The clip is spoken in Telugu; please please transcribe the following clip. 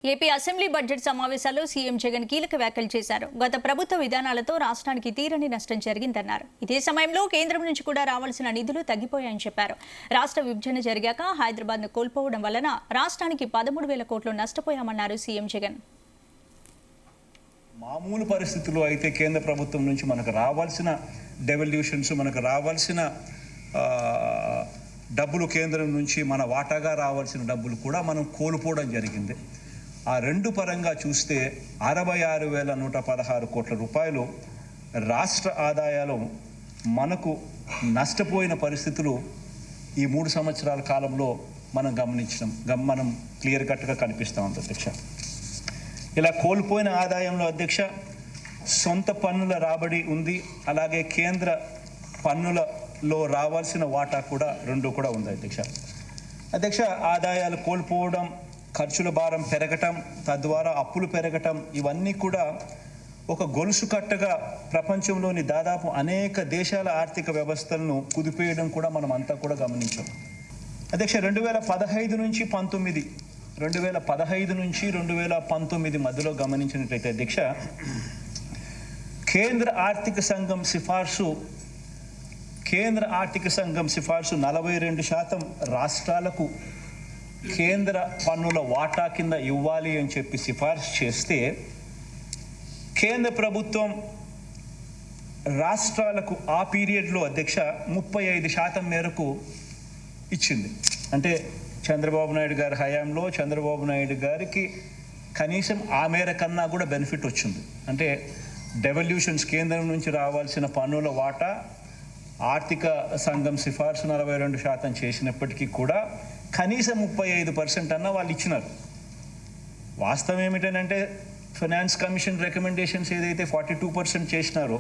ఏపీ అసెంబ్లీ బడ్జెట్ సమావేశాల్లో సీఎం జగన్ కీలక వ్యాఖ్యలు చేశారు. గత ప్రభుత్వ విధానాలతో రాష్ట్రానికి తీరని నష్టం జరిగిందన్నారు. ఇదే సమయంలో కేంద్రం నుంచి కూడా రావాల్సిన నిధులు తగ్గిపోయాయని చెప్పారు. రాష్ట్ర విభజన జరిగాక హైదరాబాద్ను కోల్పోవడం వలన రాష్ట్రానికి 13,000 కోట్లు నష్టపోయామన్నారు సీఎం జగన్. మామూలు పరిస్థితుల్లో అయితే కేంద్ర ప్రభుత్వం నుంచి మనకు రావాల్సిన డెవల్యూషన్స్, మనకు రావాల్సిన డబ్బులు, కేంద్రం నుంచి మన వాటాగా రావాల్సిన డబ్బులు కూడా మనం కోల్పోవడం జరిగింది. ఆ రెండు పరంగా చూస్తే 66,116 కోట్ల రూపాయలు రాష్ట్ర ఆదాయాలు మనకు నష్టపోయిన పరిస్థితులు ఈ 3 సంవత్సరాల కాలంలో మనం మనం క్లియర్ కట్గా కనిపిస్తూ ఉంది అధ్యక్ష. ఇలా కోల్పోయిన ఆదాయంలో అధ్యక్ష సొంత పన్నుల రాబడి ఉంది, అలాగే కేంద్ర పన్నులలో రావాల్సిన వాటా కూడా రెండు కూడా ఉంది అధ్యక్ష. ఆదాయాలు కోల్పోవడం, ఖర్చుల భారం పెరగటం, తద్వారా అప్పులు పెరగటం, ఇవన్నీ కూడా ఒక గొలుసు కట్టగా ప్రపంచంలోని దాదాపు అనేక దేశాల ఆర్థిక వ్యవస్థలను కుదిపేయడం కూడా మనం అంతా కూడా గమనించాం అధ్యక్ష. 2015 నుంచి 2019 మధ్యలో గమనించినట్లయితే అధ్యక్ష, కేంద్ర ఆర్థిక సంఘం సిఫార్సు 42% రాష్ట్రాలకు కేంద్ర పన్నుల వాటా కింద ఇవ్వాలి అని చెప్పి సిఫార్సు చేస్తే, కేంద్ర ప్రభుత్వం రాష్ట్రాలకు ఆ పీరియడ్లో అధ్యక్ష 35% మేరకు ఇచ్చింది. అంటే చంద్రబాబు నాయుడు గారి హయాంలో చంద్రబాబు నాయుడు గారికి కనీసం ఆ మేర కన్నా కూడా బెనిఫిట్ వచ్చింది. అంటే డెవల్యూషన్స్, కేంద్రం నుంచి రావాల్సిన పన్నుల వాటా ఆర్థిక సంఘం సిఫార్సు 42% చేసినప్పటికీ కూడా కనీసం 35% అన్న వాళ్ళు ఇచ్చినారు. వాస్తవం ఏమిటంటే ఫైనాన్స్ కమిషన్ రికమెండేషన్స్ ఏదైతే 42% చేసినారో